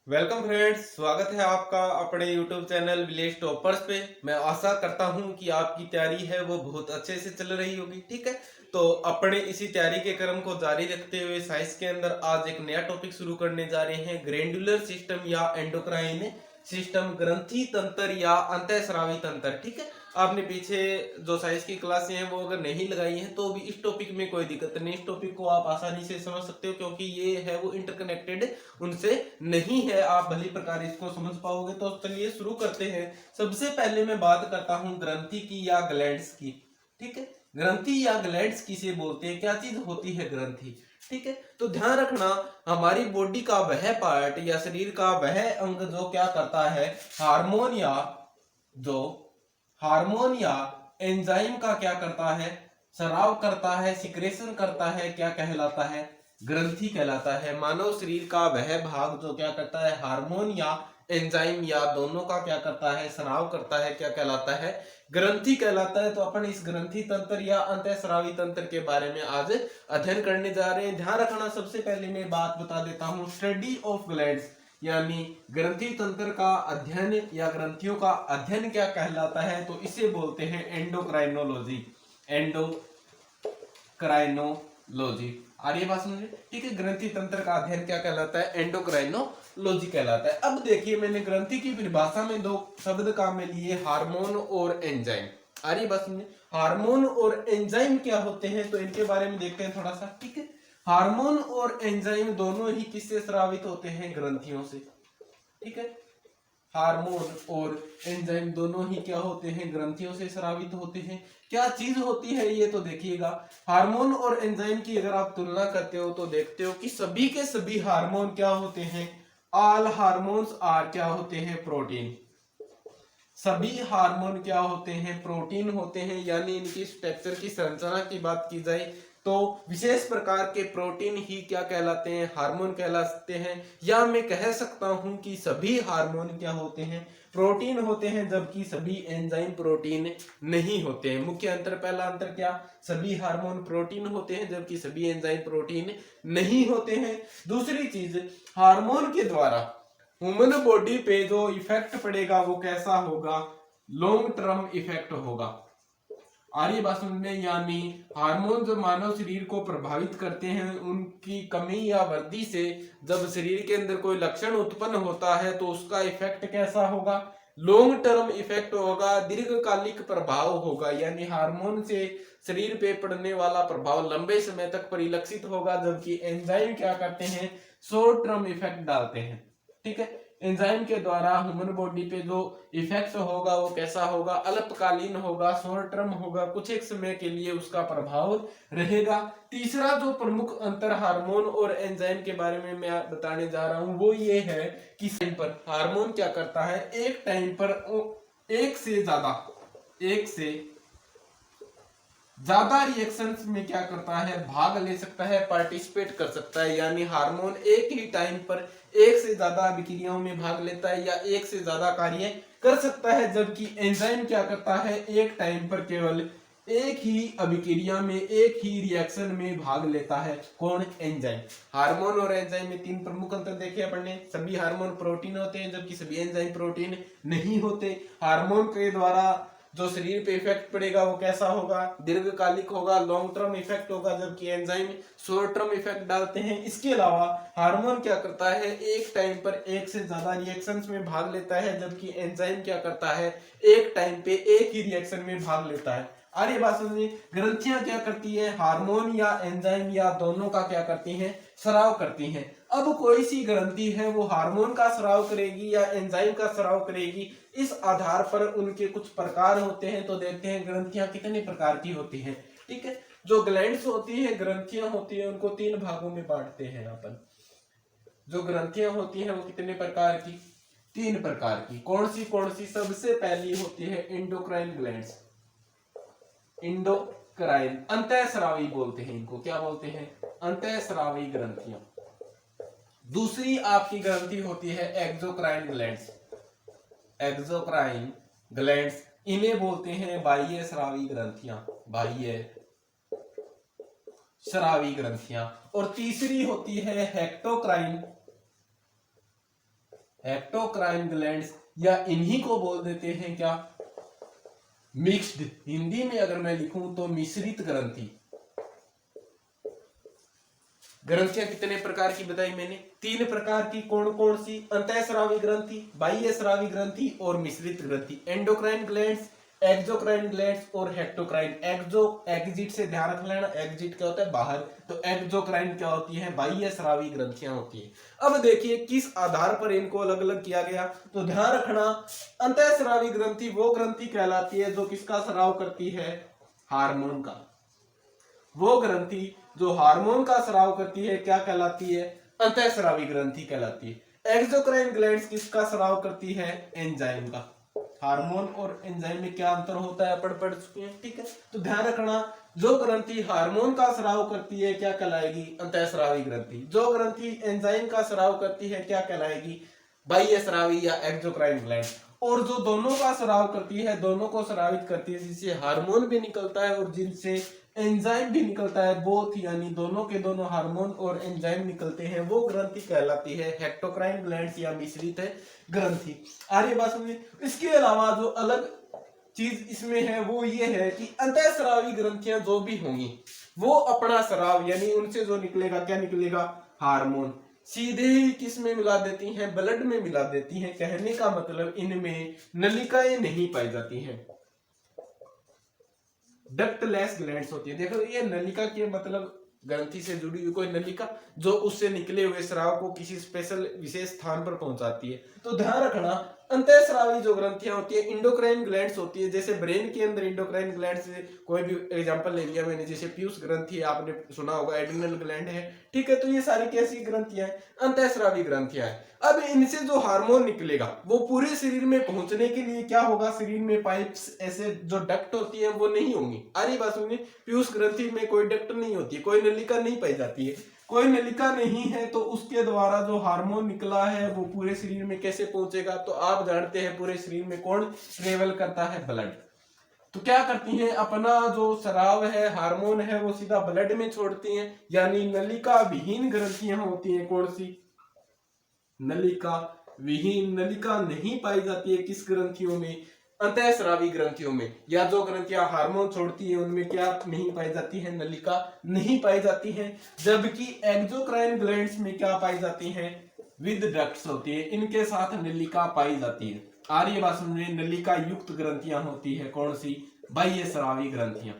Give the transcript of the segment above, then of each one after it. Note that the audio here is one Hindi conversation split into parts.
वेलकम फ्रेंड्स, स्वागत है आपका अपने यूट्यूब चैनल विलेज टॉपर्स पे। मैं आशा करता हूं कि आपकी तैयारी है वो बहुत अच्छे से चल रही होगी। ठीक है, तो अपने इसी तैयारी के क्रम को जारी रखते हुए साइंस के अंदर आज एक नया टॉपिक शुरू करने जा रहे हैं, ग्लैंडुलर सिस्टम या एंडोक्राइन सिस्टम, ग्रंथि तंत्र या अंतःस्रावी तंत्र। ठीक है, आपने पीछे जो साइंस की क्लासें हैं वो अगर नहीं लगाई हैं तो भी इस टॉपिक में कोई दिक्कत नहीं, इस टॉपिक को आप आसानी से समझ सकते हो क्योंकि ये है वो इंटरकनेक्टेड उनसे नहीं है, आप भली प्रकार इसको समझ पाओगे। तो चलिए शुरू करते हैं। सबसे पहले मैं बात करता हूं ग्रंथि की या ग्लैंड्स की। ठीक है, ग्रंथि या ग्लैंड्स किसे बोलते हैं, क्या चीज होती है ग्रंथि। ठीक है, तो ध्यान रखना, हमारी बॉडी का वह पार्ट या शरीर का वह अंग जो क्या करता है, हार्मोन या जो हार्मोन या एंजाइम का क्या करता है, स्राव करता है, सिक्रेशन करता है, क्या कहलाता है, ग्रंथि कहलाता है। मानव शरीर का वह भाग जो क्या करता है, हार्मोन या एंजाइम या दोनों का क्या करता है, स्राव करता है, क्या कहलाता है, ग्रंथि कहलाता है। तो अपन इस ग्रंथि तंत्र या अंतःस्रावी तंत्र के बारे में आज अध्ययन करने जा रहे हैं। ध्यान रखना, सबसे पहले मैं बात बता देता हूं, स्टडी ऑफ ग्लैंड्स यानी ग्रंथि तंत्र का अध्ययन या ग्रंथियों का अध्ययन क्या कहलाता है, तो इसे बोलते हैं एंडोक्राइनोलॉजी। एंडोक्राइनोलॉजी, आ रही है बात समझ में? ठीक है, ग्रंथि तंत्र का अध्ययन क्या कहलाता है, एंडोक्राइनोलॉजी कहलाता है। अब देखिए, मैंने ग्रंथि की परिभाषा में दो शब्द काम में लिए, हार्मोन और एंजाइम। आ रही है बात समझ में? हार्मोन और एंजाइम क्या होते हैं, तो इनके बारे में देखते हैं थोड़ा सा। ठीक है, हार्मोन और एंजाइम दोनों ही किससे स्रावित होते हैं, ग्रंथियों से। ठीक है, हार्मोन और एंजाइम दोनों ही क्या होते हैं, ग्रंथियों से स्रावित होते हैं। क्या चीज होती है ये तो देखिएगा, हार्मोन और एंजाइम की अगर आप तुलना करते हो तो देखते हो कि सभी के सभी हार्मोन क्या होते हैं, ऑल हार्मोन्स आर क्या होते हैं, प्रोटीन। सभी हार्मोन क्या होते हैं, प्रोटीन होते हैं। यानी इनकी स्ट्रक्चर की संरचना की बात की जाए तो विशेष प्रकार के प्रोटीन ही क्या कहलाते हैं, हार्मोन कहलाते हैं। या मैं कह सकता हूं कि सभी हार्मोन क्या होते हैं, प्रोटीन होते हैं, जबकि सभी एंजाइम प्रोटीन नहीं होते हैं। मुख्य अंतर, पहला अंतर क्या, सभी हार्मोन प्रोटीन होते हैं जबकि सभी एंजाइम प्रोटीन नहीं होते हैं। दूसरी चीज, हार्मोन के द्वारा ह्यूमन बॉडी पे जो इफेक्ट पड़ेगा वो कैसा होगा, लॉन्ग टर्म इफेक्ट होगा। आर्य बात समझ में? यानी हार्मोन जो मानव शरीर को प्रभावित करते हैं, उनकी कमी या वृद्धि से जब शरीर के अंदर कोई लक्षण उत्पन्न होता है तो उसका इफेक्ट कैसा होगा, लॉन्ग टर्म इफेक्ट होगा, दीर्घकालिक प्रभाव होगा। यानी हार्मोन से शरीर पे पड़ने वाला प्रभाव लंबे समय तक परिलक्षित होगा, जबकि एंजाइम क्या करते हैं, शॉर्ट टर्म इफेक्ट डालते हैं। ठीक है, एंजाइम के द्वारा ह्यूमन बॉडी पे जो इफेक्ट होगा वो कैसा होगा, अल्पकालीन होगा, शॉर्ट टर्म होगा, कुछ एक समय के लिए उसका प्रभाव रहेगा। तीसरा जो प्रमुख अंतर हार्मोन और एंजाइम के बारे में मैं बताने जा रहा हूं वो ये है कि टाइम पर हार्मोन क्या करता है, एक टाइम पर एक से ज्यादा रिएक्शंस में क्या करता है, भाग ले सकता है, पार्टिसिपेट कर सकता है। यानी हार्मोन एक ही टाइम पर एक से ज्यादा अभिक्रियाओं में भाग लेता है या एक से ज्यादा कार्य कर सकता है, जबकि एंजाइम क्या करता है, एक टाइम पर केवल एक ही अभिक्रिया में, एक ही रिएक्शन में भाग लेता है। कौन, एंजाइम। हार्मोन और एंजाइम में तीन प्रमुख अंतर देखे अपन ने, सभी हार्मोन प्रोटीन होते हैं जबकि सभी एंजाइम प्रोटीन नहीं होते। हार्मोन के द्वारा जो शरीर पे इफेक्ट पड़ेगा वो कैसा होगा, दीर्घकालिक होगा, लॉन्ग टर्म इफेक्ट होगा, जबकि एंजाइम शॉर्ट टर्म इफेक्ट डालते हैं। इसके अलावा हार्मोन क्या करता है, एक टाइम पर एक से ज्यादा रिएक्शंस में भाग लेता है, जबकि एंजाइम क्या करता है, एक टाइम पे एक ही रिएक्शन में भाग लेता है। आगे बात समझिए, ग्रंथियां क्या करती है, हार्मोन या एंजाइम या दोनों का क्या करती हैं, स्राव करती हैं। अब कोई सी ग्रंथि है वो हार्मोन का स्राव करेगी या एंजाइम का स्राव करेगी, इस आधार पर उनके कुछ प्रकार होते हैं। तो देखते हैं ग्रंथियां कितने प्रकार की होती हैं। ठीक है, जो ग्लैंड्स होती है, ग्रंथियां होती है, उनको तीन भागों में बांटते हैं अपन। जो ग्रंथियां होती हैं वो कितने प्रकार की, तीन प्रकार की। कौन सी, सबसे पहली होती है इंडोक्राइन ग्लैंड्स। इंडोक्राइन, अंतःस्रावी बोलते हैं इनको, क्या बोलते हैं, अंतःस्रावी ग्रंथियां। दूसरी आपकी ग्रंथि होती है एक्सोक्राइन ग्लैंड्स। एक्सोक्राइन ग्लैंड्स, इन्हें बोलते हैं बाह्य स्रावी ग्रंथियां, बाह्य स्रावी ग्रंथियां। और तीसरी होती है हेक्टोक्राइन एक्टोक्राइन ग्लैंड्स, या इन्हीं को बोल देते हैं क्या, मिक्स्ड। हिंदी में अगर मैं लिखूं तो मिश्रित ग्रंथि। ग्रंथियां कितने प्रकार की बताई मैंने, 3 प्रकार की। कौन कौन सी, अंतःस्रावी ग्रंथि, बाह्य स्रावी ग्रंथि और मिश्रित ग्रंथि। एंडोक्राइन ग्लैंड्स, एक्सोक्राइन ग्लैंड्स और हेक्टोक्राइन। एक्सो, एग्जिट से ध्यान रख लेना, एग्जिट क्या होता है बाहर, तो एक्सोक्राइन क्या होती है, बाह्य स्रावी ग्रंथियां होती है। अब देखिए किस आधार पर इनको अलग अलग किया गया, तो ध्यान रखना, अंतःस्रावी ग्रंथि वो ग्रंथि कहलाती है जो किसका स्राव करती है, हार्मोन का। वो ग्रंथि जो हार्मोन का स्राव करती है क्या कहलाती है, अंतःस्रावी ग्रंथि कहलाती है। एक्सोक्राइन ग्लैंड्स किसका स्राव करती है, एंजाइम का। हार्मोन और एंजाइम में क्या अंतर होता है पढ़ चुके हैं, ठीक है। तो ध्यान रखना, जो ग्रंथि हार्मोन का स्राव करती है क्या कहलाएगी, अंतःस्रावी ग्रंथि। जो ग्रंथि एंजाइम का स्राव करती है क्या कहलाएगी, बाह्य स्रावी या एक्सोक्राइन ग्लैंड। और जो दोनों का स्राव करती है, दोनों को स्रावित करती है, जिससे हार्मोन भी निकलता है और जिनसे एंजाइम भी निकलता है, बोथ यानी दोनों के दोनों हार्मोन और एंजाइम निकलते हैं, वो ग्रंथि कहलाती है हेक्टोक्राइन ग्लैंड्स या मिश्रित ग्रंथि। आर्य बात समझे। इसके अलावा जो अलग चीज इसमें है वो ये है कि अंतःस्रावी ग्रंथियां जो भी होंगी वो अपना स्राव यानी उनसे जो निकलेगा क्या निकलेगा, हार्मोन, सीधे ही किस में मिला देती हैं, ब्लड में मिला देती हैं। कहने का मतलब इनमें नलिकाएं नहीं पाई जाती हैं, डक्टलेस ग्लैंड्स होती है। देखो ये नलिका के मतलब ग्रंथि से जुड़ी हुई कोई नलिका जो उससे निकले हुए स्राव को किसी स्पेशल विशेष स्थान पर पहुंचाती है। तो ध्यान रखना, अंतःस्रावी जो ग्रंथियां होती है इंडोक्राइन ग्लैंड्स होती है। जैसे ब्रेन के अंदर इंडोक्राइन ग्लैंड से कोई भी एग्जांपल ले लिया मैंने, जैसे पीयूष ग्रंथि है, आपने सुना होगा, एड्रिनल ग्लैंड है, ठीक है। तो ये सारी कैसी ग्रंथियां हैं, अंतःस्रावी ग्रंथियां हैं। अब इनसे जो हार्मोन निकलेगा वो पूरे शरीर में पहुंचने के लिए क्या होगा, शरीर में पाइप्स ऐसे जो डक्ट होती है वो नहीं होंगी। आ रही बात सुनिए, पीयूष ग्रंथि में कोई डक्ट नहीं होती है, कोई नलिका नहीं पाई जाती है, कोई नलिका नहीं है, तो उसके द्वारा जो हार्मोन निकला है वो पूरे शरीर में कैसे पहुंचेगा, तो आप जानते हैं पूरे शरीर में कौन ट्रेवल करता है, ब्लड। तो क्या करती हैं, अपना जो स्राव है, हार्मोन है, वो सीधा ब्लड में छोड़ती हैं, यानी नलिका विहीन ग्रंथियां होती हैं। कौन सी, नलिका विहीन, नलिका नहीं पाई जाती है किस ग्रंथियों में, अंतःस्रावी ग्रंथियों में। या जो ग्रंथियां हार्मोन छोड़ती है उनमें क्या नहीं पाई जाती है, नलिका नहीं पाई जाती है। जबकि एक्सोक्राइन ग्लैंड्स में क्या पाई जाती है, विद डक्ट्स होती है, इनके साथ नलिका पाई जाती है। आर्य बात समझिए, नलिका युक्त ग्रंथियां होती है कौन सी, बाह्य स्रावी ग्रंथियां।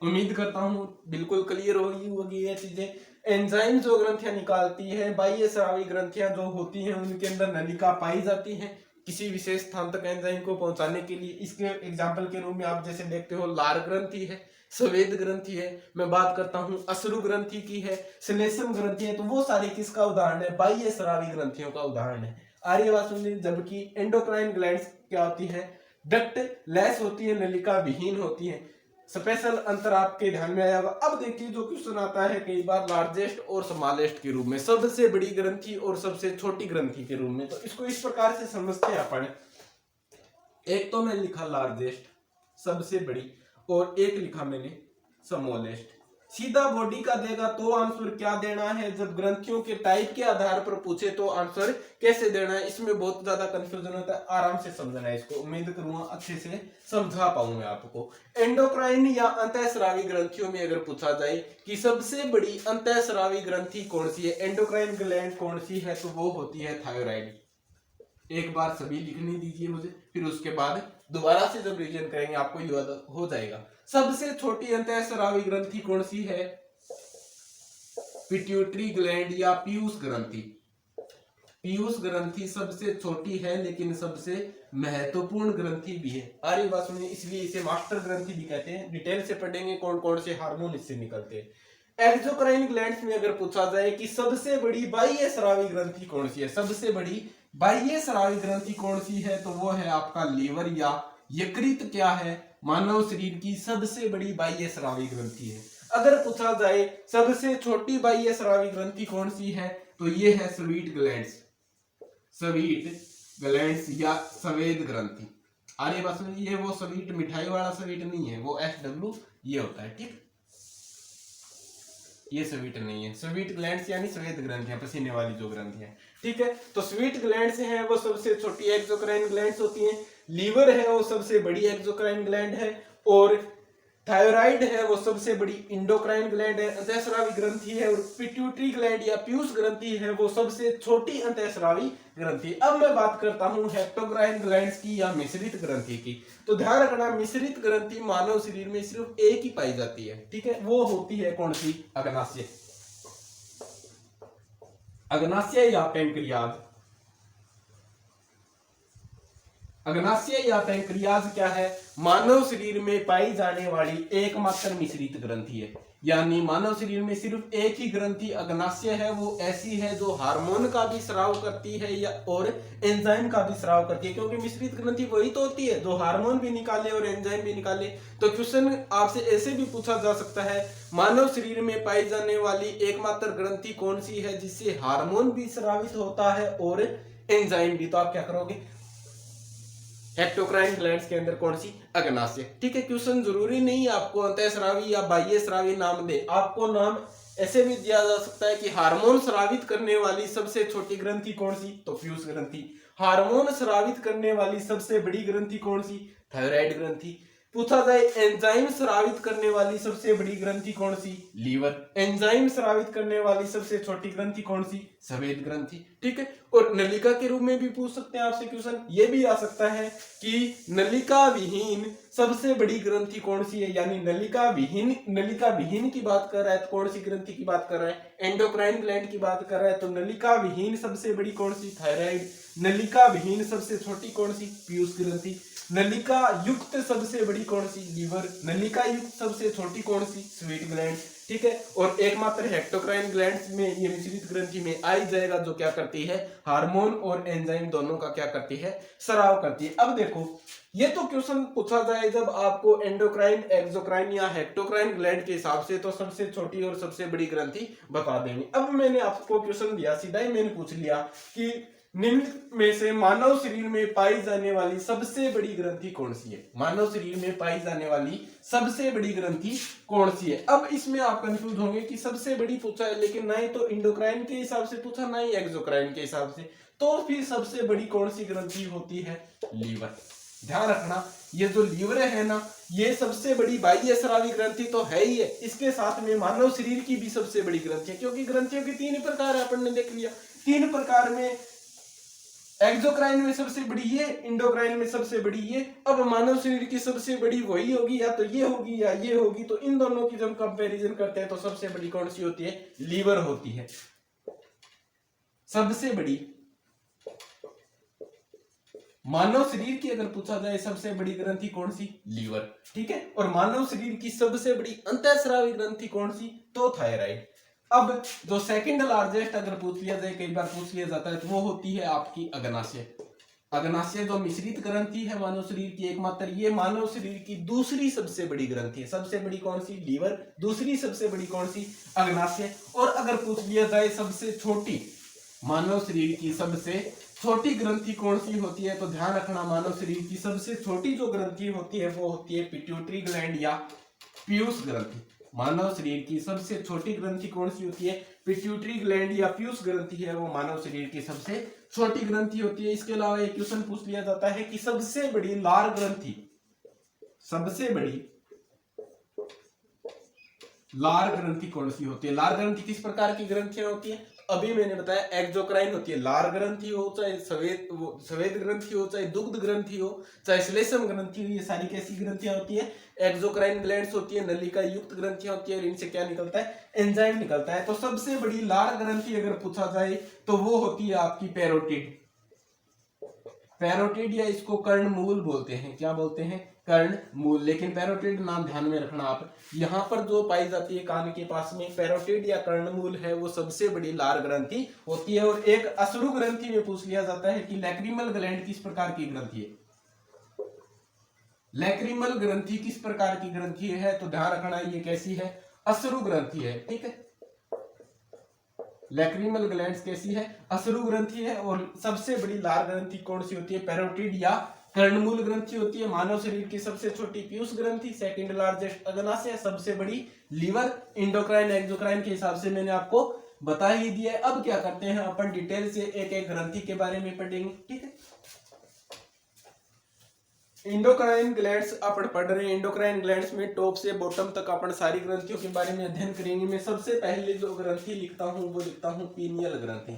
उम्मीद करता हूं बिल्कुल क्लियर होगी ये चीजें। एंजाइम जो ग्रंथियां निकालती है, बाह्य स्रावी ग्रंथियां जो होती हैं उनके अंदर नलिका पाई जाती है किसी विशेष स्थान तक एंजाइम को पहुंचाने के लिए। इसके एग्जाम्पल के रूप में आप जैसे देखते हो, लार ग्रंथि है, स्वेद ग्रंथि है, मैं बात करता हूं अश्रु ग्रंथि की है, श्लेष्म ग्रंथि है, तो वो सारी किसका उदाहरण है, बाह्य स्रावी ग्रंथियों का उदाहरण है। आर्य बात सुनिए। जबकि एंडोक्राइन ग्लैंड्स क्या होती है, डक्ट लेस होती है, नलिका विहीन होती है। स्पेशल अंतर आपके ध्यान में आया होगा। अब देखिए जो क्वेश्चन आता है कई बार लार्जेस्ट और स्मॉलेस्ट के रूप में, सबसे बड़ी ग्रंथि और सबसे छोटी ग्रंथि के रूप में, तो इसको इस प्रकार से समझते हैं अपन। एक तो मैं लिखा लार्जेस्ट सबसे बड़ी, और एक लिखा मैंने स्मॉलेस्ट। सीधा बॉडी का देगा तो आंसर क्या देना है, जब ग्रंथियों के टाइप के आधार पर पूछे तो आंसर कैसे देना है, इसमें बहुत ज्यादा कंफ्यूजन होता है। आराम से समझना है इसको, उम्मीद करूंगा अच्छे से समझा पाऊंगा आपको। एंडोक्राइन या अंतःस्रावी ग्रंथियों में अगर पूछा जाए कि सबसे बड़ी अंतःस्रावी ग्रंथि कौन सी है, एंडोक्राइन ग्लैंड कौन सी है, तो वो होती है थायराइड। एक बार सभी लिखने दीजिए मुझे, फिर उसके बाद दोबारा से जब रिवीजन करेंगे आपको याद हो जाएगा। सबसे छोटी अंतःस्रावी ग्रंथि कौन सी है, पिट्यूटरी ग्लैंड या पीयूष ग्रंथि। पीयूष ग्रंथि सबसे छोटी है लेकिन सबसे महत्वपूर्ण ग्रंथि भी है। अरे बात सुनिए, इसलिए इसे मास्टर ग्रंथि भी कहते हैं। डिटेल से पढ़ेंगे कौन कौन से हार्मोन इससे निकलते हैं। एक्सोक्राइन ग्लैंड्स में अगर पूछा जाए कि सबसे बड़ी बाह्य स्रावी ग्रंथि कौन सी है, सबसे बड़ी बाह्य स्रावी ग्रंथि कौन सी है, तो वो है आपका लीवर या यकृत क्या है, मानव शरीर की सबसे बड़ी बाह्य स्रावी ग्रंथि है। अगर पूछा जाए सबसे छोटी बाह्य स्रावी ग्रंथि कौन सी है, तो ये है स्वीट ग्लैंड्स, स्वीट ग्लैंड्स या स्वेद ग्रंथि। अरे बस ये वो स्वीट मिठाई वाला स्वीट नहीं है, वो SW ये होता है, ठीक। ये स्वीट नहीं है। स्वीट ग्लैंड्स यानी स्वेद ग्रंथियां, पसीने वाली जो ग्रंथियां, ठीक है। तो स्वीट ग्लैंड्स हैं वो सबसे छोटी एक्सोक्राइन ग्लैंड्स होती हैं। लीवर है वो सबसे बड़ी एक्सोक्राइन ग्लैंड है, और थायराइड है वो सबसे बड़ी इंडोक्राइन ग्लैंड है, अंतःस्रावी ग्रंथि है, और पिट्यूटरी ग्लैंड या पीयूष ग्रंथि है वो सबसे छोटी अंतःस्रावी ग्रंथि। अब मैं बात करता हूं हेप्टोक्राइन ग्लैंड्स की या मिश्रित ग्रंथि की। तो ध्यान रखना, मिश्रित ग्रंथि मानव शरीर में सिर्फ एक ही पाई जाती है, ठीक है। वो होती है कौन सी? अग्नाशय। अग्नाशय या पैंक्रियाज। अग्नाशय या पैंक्रियाज क्या है? मानव शरीर में पाई जाने वाली एकमात्र मिश्रित ग्रंथि है। यानी मानव शरीर में सिर्फ एक ही ग्रंथि अग्नाशय है, वो ऐसी है जो हार्मोन का भी स्राव करती है या और एंजाइम का भी स्राव करती है। क्योंकि मिश्रित ग्रंथि वही तो होती है जो हार्मोन भी निकाले और एंजाइम भी निकाले। तो क्वेश्चन आपसे ऐसे भी पूछा जा सकता है, मानव शरीर में पाई जाने वाली एकमात्र ग्रंथि कौन सी है जिससे हार्मोन भी स्रावित होता है और एंजाइम भी? तो आप क्या करोगे? हेप्टोक्राइन ग्लैंड्स के अंदर कौन सी? अग्नाशय, ठीक है। क्वेश्चन जरूरी नहीं आपको अंतःस्रावी या बाह्य स्रावी नाम दे, आपको नाम ऐसे भी दिया जा सकता है कि हार्मोन स्रावित करने वाली सबसे छोटी ग्रंथि कौन सी? तो पीयूष ग्रंथि। हार्मोन स्रावित करने वाली सबसे बड़ी ग्रंथि कौन सी? थायराइड ग्रंथि। पूछा जाए एंजाइम स्रावित करने वाली सबसे बड़ी ग्रंथि कौन सी? लीवर। एंजाइम स्रावित करने वाली सबसे छोटी ग्रंथि कौन सी? स्वेद ग्रंथि, ठीक है। और नलिका के रूप में भी पूछ सकते हैं आपसे क्वेश्चन, ये भी आ सकता है कि नलिका विहीन सबसे बड़ी ग्रंथि कौन सी है। यानी नलिका विहीन की बात कर रहा है तो कौन सी ग्रंथि की बात कर रहा है? एंडोक्राइन ग्लैंड की बात कर रहा है तो नलिका विहीन सबसे बड़ी कौन सी? थायराइड। नलिका विहीन सबसे छोटी कौन सी? पीयूष ग्रंथि। नलिका युक्त सबसे बड़ी कौन सी? लीवर। नलिका युक्त सबसे छोटी कौन सी? स्वीट ग्लैंड, ठीक है। और एकमात्र हेप्टोक्राइन ग्लैंड्स में ये मिश्रित ग्रंथि में आई जाएगा, जो क्या करती है? हार्मोन और एंजाइम दोनों का क्या करती है? स्राव करती है। अब देखो, ये तो क्वेश्चन पूछा जाए जब आपको एंडोक्राइन, एक्सोक्राइन या हेप्टोक्राइन ग्लैंड के हिसाब से, तो सबसे छोटी और सबसे बड़ी ग्रंथि बता देंगे। अब मैंने आपको क्वेश्चन दिया, सीधा ही मैंने पूछ लिया कि निम्न में से मानव शरीर में पाई जाने वाली सबसे बड़ी ग्रंथि कौन सी है? मानव शरीर में पाई जाने वाली सबसे बड़ी ग्रंथि कौन सी है? अब इसमें आप कंफ्यूज होंगे कि सबसे बड़ी पूछा है, लेकिन ना ही तो इंडोक्राइन के हिसाब से पूछा, ना ही एक्सोक्राइन के हिसाब से। तो फिर सबसे बड़ी कौन सी ग्रंथि होती है? लीवर। ध्यान रखना, ये जो लीवर है ना, ये सबसे बड़ी बाह्य स्रावी ग्रंथि तो है ही है, इसके साथ में मानव शरीर की भी सबसे बड़ी ग्रंथि है। क्योंकि ग्रंथियों के तीन प्रकार है, अपन ने देख लिया। तीन प्रकार में एक्सोक्राइन में सबसे बड़ी ये, इंडोक्राइन में सबसे बड़ी ये। अब मानव शरीर की सबसे बड़ी वही होगी, या तो ये होगी या ये होगी। तो इन दोनों की जब कंपैरिजन करते हैं तो सबसे बड़ी कौन सी होती है? लीवर होती है सबसे बड़ी। मानव शरीर की अगर पूछा जाए सबसे बड़ी ग्रंथि कौन सी? लीवर, ठीक है। और मानव शरीर की सबसे बड़ी अंतःस्रावी ग्रंथि कौन सी? तो थायराइड। अब जो सेकंड लार्जेस्ट अगर पूछ लिया जाए, कई बार पूछ लिया जाता है, तो वो होती है आपकी अग्नाशय। अग्नाशय जो मिश्रित ग्रंथि है मानव शरीर की एकमात्र, ये मानव शरीर की दूसरी सबसे बड़ी ग्रंथि है। सबसे बड़ी कौन सी? लीवर। दूसरी सबसे बड़ी कौन सी? अग्नाशय। और अगर पूछ लिया जाए सबसे छोटी, मानव शरीर की सबसे छोटी ग्रंथि कौन सी होती है, तो ध्यान रखना, मानव शरीर की सबसे छोटी जो ग्रंथि होती है वो होती है पिट्यूटरी ग्लैंड या पीयूष ग्रंथि। मानव शरीर की सबसे छोटी ग्रंथि कौन सी होती है? पिट्यूटरी ग्लैंड या पीयूष ग्रंथि है वो मानव शरीर की सबसे छोटी ग्रंथि होती है। इसके अलावा एक क्वेश्चन पूछ लिया जाता है कि सबसे बड़ी लार ग्रंथि, सबसे बड़ी लार ग्रंथि कौन सी होती है? लार ग्रंथि किस प्रकार की ग्रंथियां होती है? अभी मैंने बताया एक्सोक्राइन होती है, लार ग्रंथि हो, चाहे स्वेद ग्रंथि हो, चाहे दुग्ध ग्रंथि हो, चाहे श्लेष्म ग्रंथि हो, ये सारी कैसी ग्रंथियां होती है? एक्सोक्राइन ग्लैंड्स होती है, नलिका युक्त ग्रंथियां होती है, और इनसे क्या निकलता है? एंजाइम निकलता है। तो सबसे बड़ी लार ग्रंथि अगर पूछा जाए तो वो होती है आपकी पैरोटिड। पैरोटिड या इसको कर्णमूल बोलते हैं। क्या बोलते हैं? कर्णमूल। लेकिन पैरोटिड नाम ध्यान में रखना आप, यहाँ पर जो पाई जाती है कान के पास में, पैरोटिड या कर्णमूल है, वो सबसे बड़ी लार ग्रंथि होती है। और एक अश्रु ग्रंथि में पूछ लिया जाता है कि लैक्रिमल ग्लैंड किस प्रकार की ग्रंथि है? लैक्रिमल ग्रंथि किस प्रकार की ग्रंथि है? तो ध्यान रखना, ये कैसी है? अश्रु ग्रंथि है, ठीक है। लैक्रिमल ग्लैंड्स कैसी है? अश्रु ग्रंथि है। और सबसे बड़ी लार ग्रंथि कौन सी होती है? पैरोटिड या तृणमूल ग्रंथि होती है मानव शरीर की सबसे छोटी पीयूष ग्रंथि, सेकंड लार्जेस्ट अग्नाशय, सबसे बड़ी लीवर, इंडोक्राइन एक्सोक्राइन के हिसाब से मैंने आपको बता ही दिया है। अब क्या करते हैं अपन डिटेल से एक एक ग्रंथि के बारे में पढ़ेंगे, ठीक है। इंडोक्राइन ग्लैंड्स अपन पढ़ रहे हैं। इंडोक्राइन ग्लैंड्स में टॉप से बॉटम तक अपन सारी ग्रंथियों के बारे में अध्ययन करेंगे। मैं सबसे पहले जो ग्रंथि लिखता हूं वो लिखता हूं पीनियल ग्रंथि।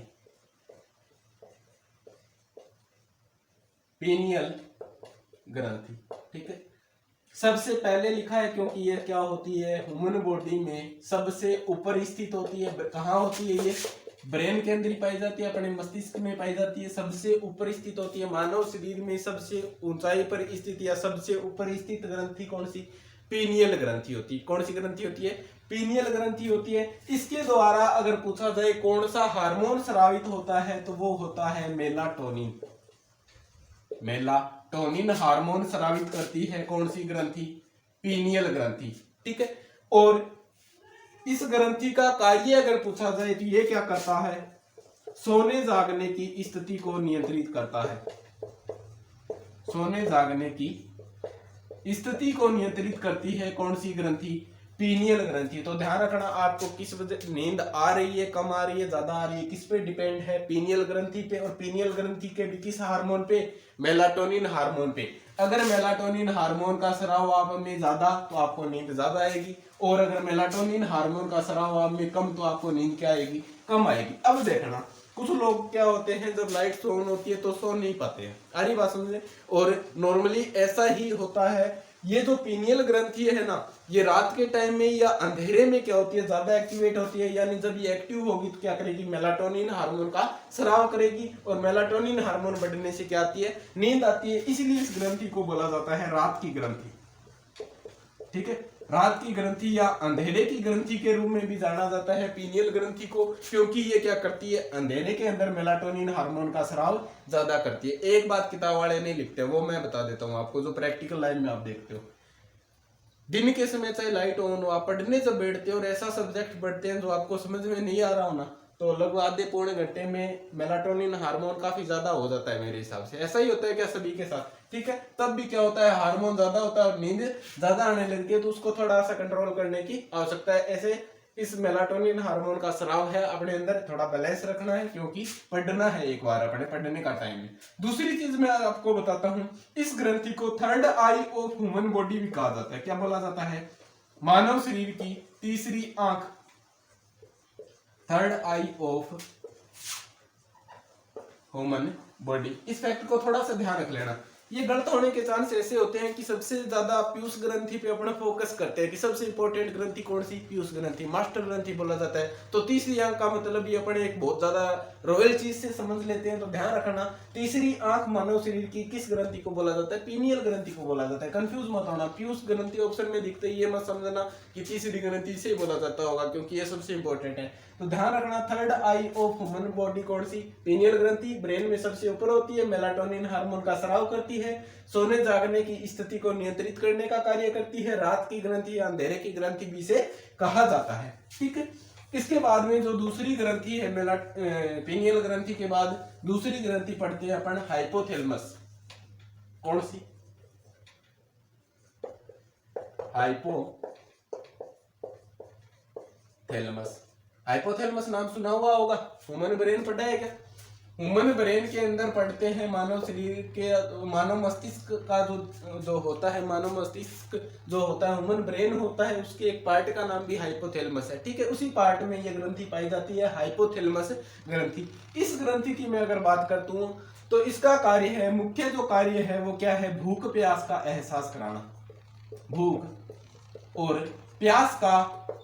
पीनियल ग्रंथि, ठीक है, सबसे पहले लिखा है क्योंकि ये क्या होती है, ह्यूमन बॉडी में सबसे ऊपर स्थित होती है। कहाँ होती है ये? ब्रेन के अंदर ही पाई जाती है, अपने मस्तिष्क में पाई जाती है, सबसे ऊपर स्थित होती है। मानव शरीर में सबसे ऊंचाई पर स्थित या सबसे ऊपर स्थित ग्रंथि कौन सी? पीनियल ग्रंथि होती है। कौन सी ग्रंथि होती है? पीनियल ग्रंथि होती है। इसके द्वारा अगर पूछा जाए कौन सा हार्मोन स्रावित होता है तो वो होता है मेलाटोनिन। मेलाटोनिन हार्मोन स्रावित करती है कौन सी ग्रंथि? पीनियल ग्रंथि, ठीक है। और इस ग्रंथि का कार्य अगर पूछा जाए तो ये क्या करता है? सोने जागने की स्थिति को नियंत्रित करता है। सोने जागने की स्थिति को नियंत्रित करती है कौन सी ग्रंथि? पीनियल ग्रंथि। तो ध्यान रखना आपको किस वजह नींद आ रही है, कम आ रही है, ज्यादा आ रही है, किस पे डिपेंड है? पीनियल ग्रंथि पे। और पीनियल ग्रंथि के भी किस हार्मोन पे? मेलाटोनिन हार्मोन पे। अगर मेलाटोनिन हार्मोन का स्राव आप में ज्यादा तो आपको नींद ज्यादा आएगी, और अगर मेलाटोनिन हार्मोन का स्राव आप में कम तो आपको नींद क्या आएगी? कम आएगी। अब देखना कुछ लोग क्या होते हैं जब लाइट ऑन होती है तो सो नहीं पाते हैं, आ रही बात समझे? और नॉर्मली ऐसा ही होता है। ये जो पीनियल ग्रंथि है ना, ये रात के टाइम में या अंधेरे में क्या होती है? ज्यादा एक्टिवेट होती है। यानी जब ये एक्टिव होगी तो क्या करेगी? मेलाटोनिन हार्मोन का स्राव करेगी, और मेलाटोनिन हार्मोन बढ़ने से क्या आती है? नींद आती है। इसलिए इस ग्रंथि को बोला जाता है रात की ग्रंथि, ठीक है। रात की ग्रंथि या अंधेरे की ग्रंथि के रूप में भी जाना जाता है पीनियल ग्रंथि को, क्योंकि ये क्या करती है? अंधेरे के अंदर मेलाटोनिन हार्मोन का स्राव ज्यादा करती है। एक बात किताब वाले नहीं लिखते, वो मैं बता देता हूँ आपको, जो प्रैक्टिकल लाइन में आप देखते हो। दिन के समय चाहे लाइट ऑन हो, आप पढ़ने जब बैठते हो और ऐसा सब्जेक्ट पढ़ते हैं जो आपको समझ में नहीं आ रहा हो ना, तो लगभग आधे पौने घंटे में मेलाटोनिन हार्मोन काफी ज्यादा हो जाता है मेरे हिसाब से। ऐसा ही होता है क्या सभी के साथ? ठीक है। तब भी क्या होता है? हार्मोन ज्यादा होता है और नींद ज्यादा आने लगती है, तो उसको थोड़ा सा कंट्रोल करने की आवश्यकता है। ऐसे इस मेलाटोनिन हार्मोन का स्राव है अपने अंदर थोड़ा बैलेंस रखना है, क्योंकि पढ़ना है एक बार अपने पढ़ने का टाइम में। दूसरी चीज मैं आपको बताता हूँ, इस ग्रंथि को third I of human body भी कहा जाता है। क्या बोला जाता है? मानव शरीर की तीसरी आंख, third I of human body. इस फैक्ट को थोड़ा सा ध्यान रख लेना। ये गलत होने के चांस ऐसे होते हैं कि सबसे ज्यादा पीयूष ग्रंथि पे अपना फोकस करते हैं कि सबसे इंपॉर्टेंट ग्रंथि कौन सी? पीयूष ग्रंथि, मास्टर ग्रंथि बोला जाता है। तो तीसरी आंख का मतलब ये अपने एक बहुत ज्यादा रॉयल चीज से समझ लेते हैं। तो ध्यान रखना, तीसरी आंख मानव शरीर की किस ग्रंथि को बोला जाता है? पीनियल ग्रंथि को बोला जाता है। कंफ्यूज मत होना, पीयूष ग्रंथि ऑप्शन में दिखते ही ये मत समझना कि तीसरी ग्रंथि से बोला जाता होगा, क्योंकि ये सबसे इंपॉर्टेंट है। तो ध्यान रखना, third I of human body कौन सी? पीनियल ग्रंथि। ब्रेन में सबसे ऊपर होती है, मेलाटोनिन हार्मोन का स्राव करती है, सोने जागने की स्थिति को नियंत्रित करने का कार्य करती है। रात की ग्रंथि या अंधेरे की ग्रंथि भी से कहा जाता है, ठीक है। इसके बाद में जो दूसरी ग्रंथि है पीनियल ग्रंथि के बाद दूसरी ग्रंथि पढ़ते हैं अपन हाइपोथैलेमस। कौन सी? हाइपोथैलेमस। हाइपोथैलेमस नाम सुना हुआ होगा। ह्यूमन ब्रेन पढ़ा है क्या? ह्यूमन ब्रेन के अंदर पढ़ते हैं मानव शरीर के, मानव मस्तिष्क का जो होता है, मानव मस्तिष्क जो होता है, ह्यूमन ब्रेन होता है, उसके एक पार्ट का नाम भी हाइपोथैलेमस है, ठीक है। उसी पार्ट में ये ग्रंथि पाई जाती है, हाइपोथैलेमस ग्रंथि। इस ग्रंथि की मैं अगर बात करता हूँ तो इसका कार्य है, मुख्य जो कार्य है वो क्या है? भूख प्यास का एहसास कराना। भूख और प्यास का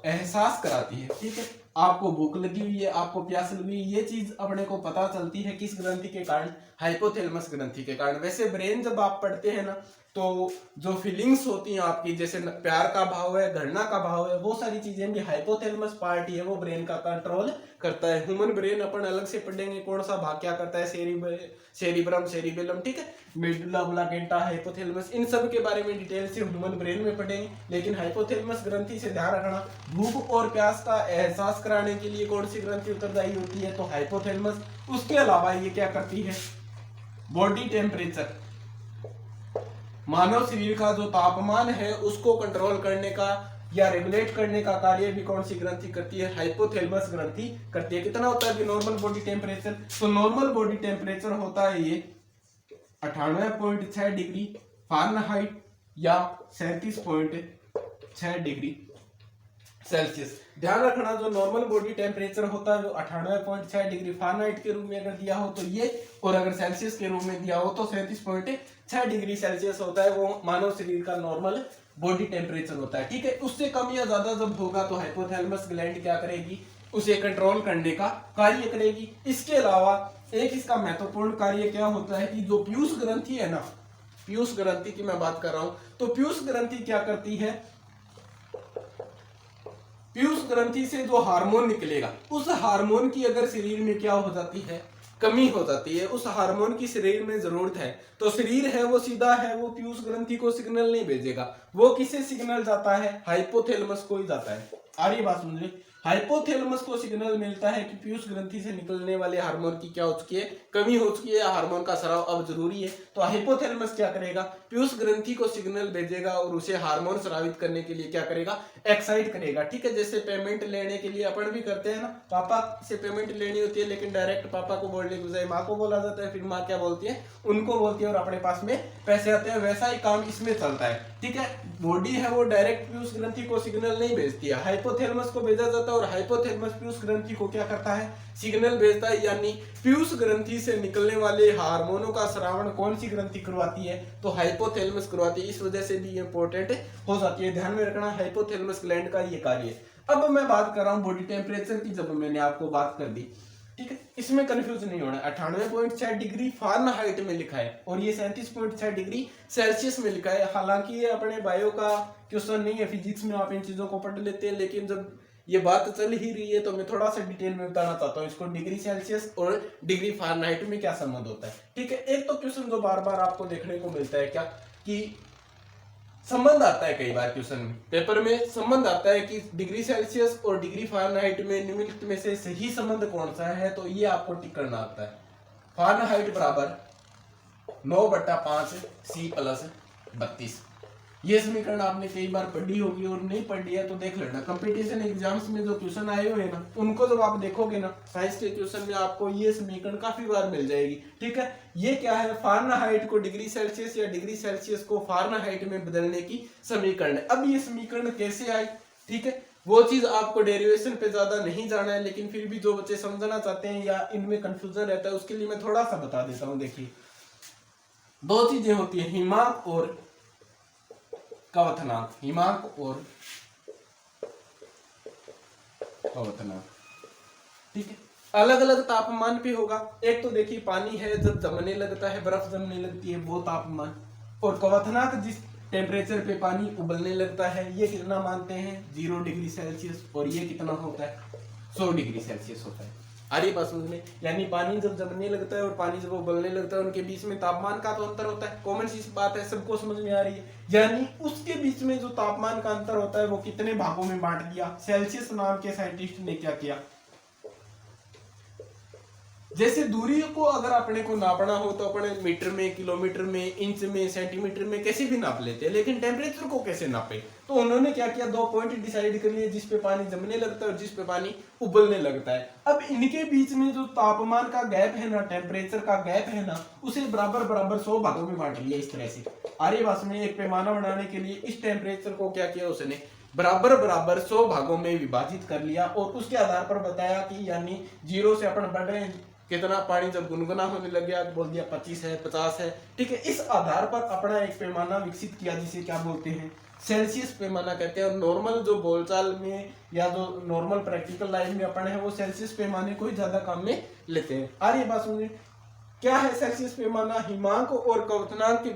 एहसास कराती है, ठीक है। आपको भूख लगी हुई है, आपको प्यास लगी हुई है, ये चीज अपने को पता चलती है किस ग्रंथि के कारण? हाइपोथैलेमस ग्रंथि के कारण। वैसे ब्रेन जब आप पढ़ते हैं ना, तो जो फीलिंग्स होती हैं आपकी, जैसे प्यार का भाव है, घृणा का भाव है, वो सारी चीजें भी हाइपोथैलेमस पार्ट ही है, वो ब्रेन का कंट्रोल करता है। ह्यूमन ब्रेन अपन अलग से पढ़ेंगे कौन सा भाग क्या करता है, सेरिब्रम, सेरिबेलम, ठीक है, मेडुला ऑब्लांगेटा, हाइपोथैलेमस, इन सब के बारे में डिटेल से ह्यूमन ब्रेन में पढ़ेंगे। लेकिन हाइपोथैलेमस ग्रंथि से ध्यान रखना, भूख और प्यास का एहसास कराने के लिए कौन सी ग्रंथि उत्तरदायी होती है? तो हाइपोथैलेमस। उसके अलावा ये क्या करती है? बॉडी टेम्परेचर मानव शरीर का जो तापमान है उसको कंट्रोल करने का या रेगुलेट करने का कार्य भी कौन सी ग्रंथि करती है? हाइपोथैलेमस ग्रंथि करती है। कितना होता है नॉर्मल बॉडी टेम्परेचर? तो नॉर्मल बॉडी टेम्परेचर होता है ये 98.6 डिग्री फ़ारेनहाइट या 37.6 डिग्री सेल्सियस। ध्यान रखना जो नॉर्मल बॉडी टेम्परेचर होता है वो 98.6 डिग्री फ़ारेनहाइट के रूप में अगर दिया हो तो ये, और अगर सेल्सियस के रूप में दिया हो तो 37.6 डिग्री सेल्सियस होता है, वो मानव शरीर का नॉर्मल बॉडी टेम्परेचर होता है। ठीक है, उससे कम या ज्यादा जब होगा तो हाइपोथैलेमस ग्लैंड क्या करेगी? उसे कंट्रोल करने का कार्य करेगी। इसके अलावा एक इसका महत्वपूर्ण कार्य क्या होता है कि जो पीयूष ग्रंथि है ना, पीयूष ग्रंथि की मैं बात कर रहा हूं, तो पीयूष ग्रंथि क्या करती है? पीयूष ग्रंथि से जो हार्मोन निकलेगा उस हार्मोन की अगर शरीर में क्या हो जाती है? कमी हो जाती है, उस हार्मोन की शरीर में जरूरत है, तो शरीर है वो सीधा है वो पीयूष ग्रंथि को सिग्नल नहीं भेजेगा। वो किसे सिग्नल जाता है? हाइपोथैलेमस को ही जाता है। आ रही बात सुन ली? हाइपोथैलेमस को सिग्नल मिलता है कि पीयूष ग्रंथि से निकलने वाले हार्मोन की क्या हो चुकी है? कमी हो चुकी है, हार्मोन का स्राव अब जरूरी है। तो हाइपोथैलेमस क्या करेगा? पीयूष ग्रंथि को सिग्नल भेजेगा और उसे हार्मोन स्रावित करने के लिए क्या करेगा? एक्साइट करेगा। ठीक है, जैसे पेमेंट लेने के लिए अपन भी करते हैं ना, पापा से पेमेंट लेनी होती है लेकिन डायरेक्ट पापा को बोलने की बजाय माँ को बोला जाता है, फिर माँ क्या बोलती है? उनको बोलती है और अपने पास में पैसे आते हैं। वैसा ही काम इसमें चलता है। ठीक है, बॉडी है वो डायरेक्ट पीयूष ग्रंथि को सिग्नल नहीं भेजती है, हाइपोथैलेमस को भेजा जाता है और हाइपोथैलेमस पीयूष ग्रंथि को क्या करता है? सिग्नल भेजता है। यानी पीयूष ग्रंथि से निकलने वाले हार्मोनों का स्रावण कौन सी ग्रंथि करवाती है? तो हाइपोथैलेमस करवाती है। इस वजह से भी इंपॉर्टेंट हो जाती है, ध्यान में रखना हाइपोथैलेमस ग्लैंड का ये कार्य है। अब मैं बात कर रहा हूँ बॉडी टेम्परेचर की, जब मैंने आपको बात कर दी। ठीक है, इसमें कंफ्यूज नहीं होना। 98.6 डिग्री फ़ारेनहाइट में लिखा है और ये 37.6 डिग्री सेल्सियस में लिखा है। हालांकि ये अपने बायो का क्वेश्चन नहीं है, फिजिक्स में आप इन चीजों को पढ़ लेते हैं, लेकिन जब ये बात चल ही रही है तो मैं थोड़ा सा डिटेल में बताना चाहता हूँ इसको, डिग्री सेल्सियस और डिग्री फ़ारेनहाइट में क्या संबंध होता है। ठीक है, एक तो क्वेश्चन जो बार बार आपको देखने को मिलता है क्या कि संबंध आता है, कई बार क्वेश्चन में पेपर में संबंध आता है कि डिग्री सेल्सियस और डिग्री फ़ारेनहाइट में निम्नलिखित में से सही संबंध कौन सा है? तो ये आपको टिक करना आता है। फ़ारेनहाइट बराबर 9/5 C + 32। ये समीकरण आपने कई बार पढ़ी होगी और नहीं पढ़ी है तो देख लेना। कंपटीशन एग्जाम्स में जो क्वेश्चन आए हुए हैं ना, उनको जब आप देखोगे ना साइंस के क्वेश्चन में, आपको ये समीकरण काफी बार मिल जाएगी। ठीक है, ये क्या है? फ़ारेनहाइट को डिग्री सेल्सियस या डिग्री सेल्सियस को फ़ारेनहाइट में बदलने की समीकरण है। अब ये समीकरण कैसे आई? ठीक है, वो चीज आपको डेरिवेशन पे ज्यादा नहीं जाना है, लेकिन फिर भी जो बच्चे समझना चाहते हैं या इनमें कंफ्यूजन रहता है उसके लिए मैं थोड़ा सा बता देता हूँ। देखिए, दो चीजें होती है, हिमांक और कवथनांक। हिमांक और कवथनांक, ठीक है, अलग अलग तापमान पे होगा। एक तो देखिए पानी है जब जमने लगता है, बर्फ जमने लगती है, वो तापमान, और कवथनांक जिस टेम्परेचर पे पानी उबलने लगता है, ये कितना मानते हैं? 0 डिग्री सेल्सियस, और ये कितना होता है? 100 डिग्री सेल्सियस होता है। आ रही बात समझ में? यानी पानी जब जमने लगता है और पानी जब उबलने लगता है, उनके बीच में तापमान का तो अंतर होता है। कॉमन सी बात है, सबको समझ में आ रही है। यानी उसके बीच में जो तापमान का अंतर होता है वो कितने भागों में बांट दिया सेल्सियस नाम के साइंटिस्ट ने। क्या किया? जैसे दूरी को अगर अपने को नापना हो तो अपने मीटर में, किलोमीटर में, इंच में, सेंटीमीटर में कैसे भी नाप लेते हैं, लेकिन टेम्परेचर को कैसे नापे? तो उन्होंने क्या किया? 2 पॉइंट डिसाइड कर लिए, जिस पे पानी जमने लगता है और जिस पे पानी उबलने लगता है। अब इनके बीच में जो तापमान का गैप है ना, टेम्परेचर का गैप है ना, उसे बराबर बराबर 100 भागों में बांट लिया। इस तरह से आर्य भाष में एक पैमाना बनाने के लिए इस टेम्परेचर को क्या किया? उसने बराबर बराबर 100 भागों में विभाजित कर लिया और उसके आधार पर बताया कि यानी 0 से अपन बढ़ रहे हैं, कितना पानी जब गुनगुना होने लग गया बोल दिया 25 है, 50 है। ठीक है, इस आधार पर अपना एक पैमाना विकसित किया जिसे क्या बोलते हैं? सेल्सियस पैमाना कहते हैं। और नॉर्मल जो बोलचाल में या जो नॉर्मल प्रैक्टिकल लाइफ में अपन है वो सेल्सियस पैमाने को ही ज्यादा काम में लेते हैं। आ रही बात सुनिए, क्या है सेल्सियस पैमाना? हिमांक और कवथनांक के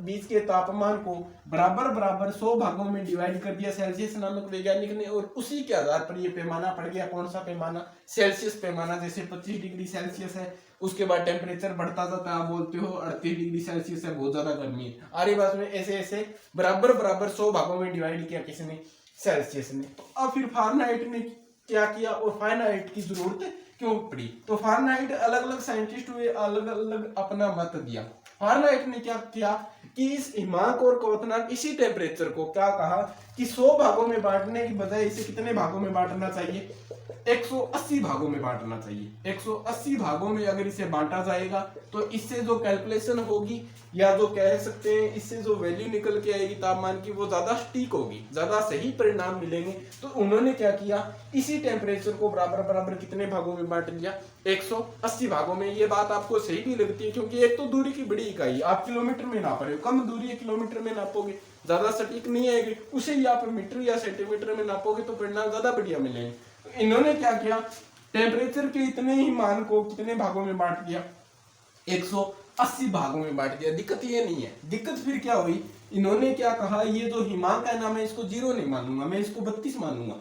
बीच के तापमान को बराबर बराबर 100 भागों में डिवाइड कर दिया सेल्सियस नामक वैज्ञानिक ने, और उसी के आधार पर ये पैमाना पड़ गया। कौन सा पैमाना? सेल्सियस पैमाना। जैसे 25 डिग्री सेल्सियस है, उसके बाद टेम्परेचर बढ़ता जाता है, आप बोलते हो 38 डिग्री सेल्सियस है, बहुत ज्यादा गर्मी है। आरी बात में ऐसे ऐसे बराबर बराबर 100 भागों में डिवाइड किया किसने? सेल्सियस ने। तो अब फिर फ़ारेनहाइट ने क्या किया और फ़ारेनहाइट की जरूरत क्यों पड़ी? तो फ़ारेनहाइट अलग अलग साइंटिस्ट हुए, अलग अलग अपना मत दिया। फारेनहाइट ने क्या किया कि इस हिमांक और क्वथनांक इसी टेम्परेचर को क्या कहा कि 100 भागों में बांटने की बजाय इसे कितने भागों में बांटना चाहिए, 180 भागों में बांटना चाहिए। 180 भागों में अगर इसे बांटा जाएगा तो इससे जो कैलकुलेशन होगी या जो कह सकते हैं इससे जो वैल्यू निकल के आएगी तापमान की वो ज्यादा सटीक होगी, ज्यादा सही परिणाम मिलेंगे। तो उन्होंने क्या किया, इसी टेम्परेचर को बराबर बराबर कितने भागों में बांट लिया, 180 भागों में। ये बात आपको सही भी लगती है क्योंकि एक तो दूरी की बड़ी इकाई, आप किलोमीटर में नाप रहे हो, कम दूरी है किलोमीटर में नापोगे ज्यादा सटीक नहीं आएगी, उसे ही आप मीटर या सेंटीमीटर में नापोगे तो परिणाम ज्यादा बढ़िया मिलेंगे। तो इन्होंने क्या किया, टेम्परेचर के इतने ही मान को कितने भागों में बांट दिया, 180 भागों में बांट दिया। दिक्कत ये नहीं है, दिक्कत फिर क्या हुई, इन्होंने क्या कहा, ये जो हिमांक है ना मैं इसको 0 नहीं मानूंगा, मैं इसको 32 मानूंगा।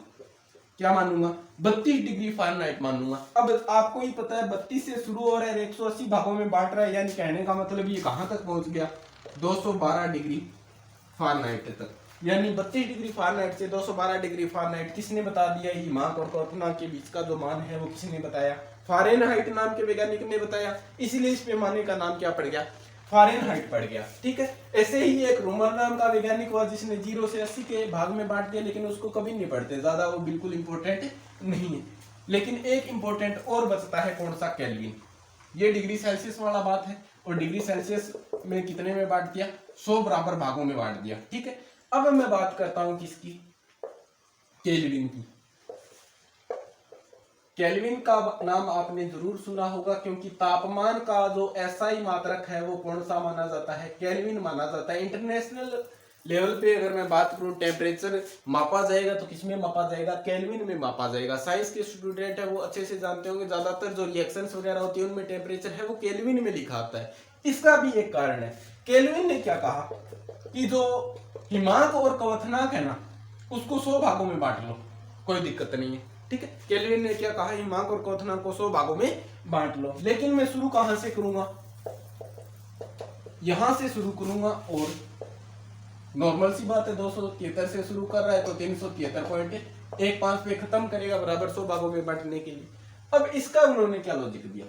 क्या मानूंगा, 32 डिग्री फ़ारेनहाइट मानूंगा। अब आपको ही पता है 32 से शुरू हो रहा है, 180 भागों में बांट रहा है, यानी कहने का मतलब ये कहां तक पहुंच गया, 212 डिग्री फ़ारेनहाइट तक। यानी 32 डिग्री फ़ारेनहाइट से 212 डिग्री फ़ारेनहाइट किसने बता दिया, हिमांक और क्वथनांक के बीच का जो मान है वो किसने बताया, फ़ारेनहाइट नाम के वैज्ञानिक ने बताया। इसलिए इस पैमाने का नाम क्या पड़ गया, फ़ारेनहाइट पड़ गया। ठीक है, ऐसे ही एक रोमर नाम का वैज्ञानिक हुआ जिसने 0 से 80 के भाग में बांट दिया, लेकिन उसको कभी नहीं पढ़ते, ज्यादा वो बिल्कुल इंपॉर्टेंट नहीं है। लेकिन एक इंपॉर्टेंट और बचता है, कौन सा, केल्विन। ये डिग्री सेल्सियस वाला बात है, और डिग्री सेल्सियस में कितने में बांट दिया, 100 बराबर भागों में बांट दिया। ठीक है, अब मैं बात करता हूं किसकी, केल्विन की। केल्विन का नाम आपने जरूर सुना होगा क्योंकि तापमान का जो एसआई मात्रक है वो कौन सा माना जाता है, केल्विन माना जाता है। इंटरनेशनल लेवल पे अगर मैं बात करूं टेम्परेचर मापा जाएगा तो किसमें मापा जाएगा, केल्विन में मापा जाएगा। साइंस के स्टूडेंट है वो अच्छे से जानते होंगे, ज्यादातर जो रिएक्शंस वगैरह होती है उनमें टेम्परेचर है वो केल्विन में लिखा आता है। इसका भी एक कारण है, केल्विन ने क्या कहा कि जो हिमांक और क्वथनांक है ना उसको 100 भागों में बांट लो, कोई दिक्कत नहीं है। ठीक है, केल्विन ने क्या कहा, हिमांक और क्वथनांक को 100 भागों में बांट लो। लेकिन मैं शुरू कहां से करूंगा, यहां से शुरू करूंगा, और नॉर्मल सी बात है 273 से शुरू कर रहा है तो 373.15 पे खत्म करेगा, बराबर 100 भागों में बांटने के लिए। अब इसका उन्होंने क्या लॉजिक दिया,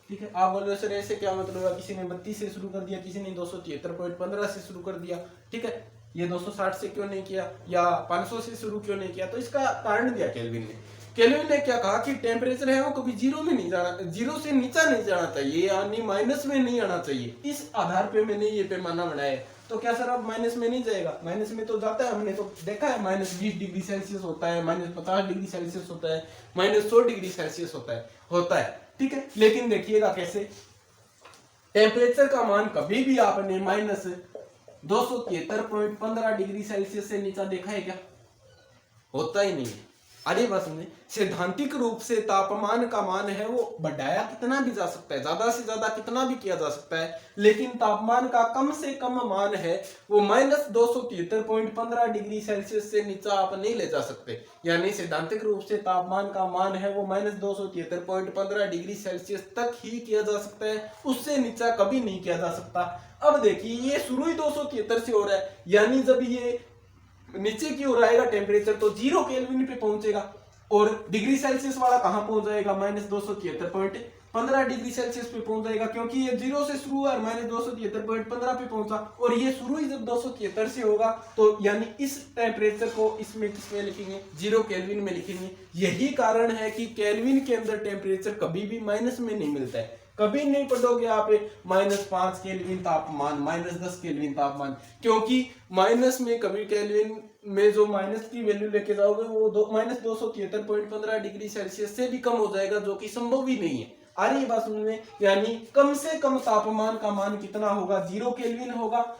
ठीक है, आप बोलो सर ऐसे क्या मतलब है, किसी ने 32 से शुरू कर दिया, किसी ने 273.15 से शुरू कर दिया, ठीक है, ये 260 से क्यों नहीं किया या 500 से शुरू क्यों नहीं किया। तो इसका कारण दिया केल्विन ने। केल्विन ने क्या कहा कि टेम्परेचर है वो कभी 0 में नहीं जाना, 0 से नीचा नहीं जाना चाहिए, यानी माइनस में नहीं आना चाहिए। इस आधार पे मैंने ये पैमाना बनाया। तो क्या सर अब माइनस में नहीं जाएगा, माइनस में तो जाता है, हमने तो देखा है -20 डिग्री सेल्सियस होता है, -50 डिग्री सेल्सियस होता है, -100 डिग्री सेल्सियस होता है। ठीक है, लेकिन देखिएगा कैसे, टेम्परेचर का मान कभी भी आपने -273.15 डिग्री सेल्सियस से नीचा देखा है क्या, होता ही नहीं है। अरे बस में सैद्धांतिक रूप से तापमान का मान है वो बढ़ाया कितना भी जा सकता है, ज्यादा से ज्यादा कितना भी किया जा सकता है, लेकिन तापमान का कम से कम मान है वो -273.15 डिग्री सेल्सियस से नीचा आप नहीं ले जा सकते। यानी सैद्धांतिक रूप से तापमान का मान है वो -273.15 डिग्री सेल्सियस तक ही किया जा सकता है, उससे नीचा कभी नहीं किया जा सकता। अब देखिए ये शुरू ही 273 से हो रहा है, यानी जब ये नीचे की ओर आएगा टेम्परेचर तो 0 केल्विन पे पहुंचेगा, और डिग्री सेल्सियस वाला कहां पहुंच जाएगा, -273.15 डिग्री सेल्सियस पे पहुंच जाएगा, क्योंकि ये 0 से शुरू है और -273.15 पे पहुंचा, और ये शुरू ही जब 273 से होगा तो यानी इस टेम्परेचर को इसमें किसमें लिखेंगे, 0 केल्विन में लिखेंगे। यही कारण है कि केल्विन के अंदर टेम्परेचर कभी भी माइनस में नहीं मिलता है, कभी नहीं पढ़ोगे आप -5 केल्विन तापमान, -10 केल्विन तापमान, क्योंकि माइनस में कभी केल्विन में जो माइनस की वैल्यू लेके जाओगे वो -273.15 डिग्री सेल्सियस से भी कम हो जाएगा, जो कि संभव ही नहीं है। आ रही बात समझ में, यानी कम से कम तापमान का मान कितना होगा, 0 केल्विन होगा,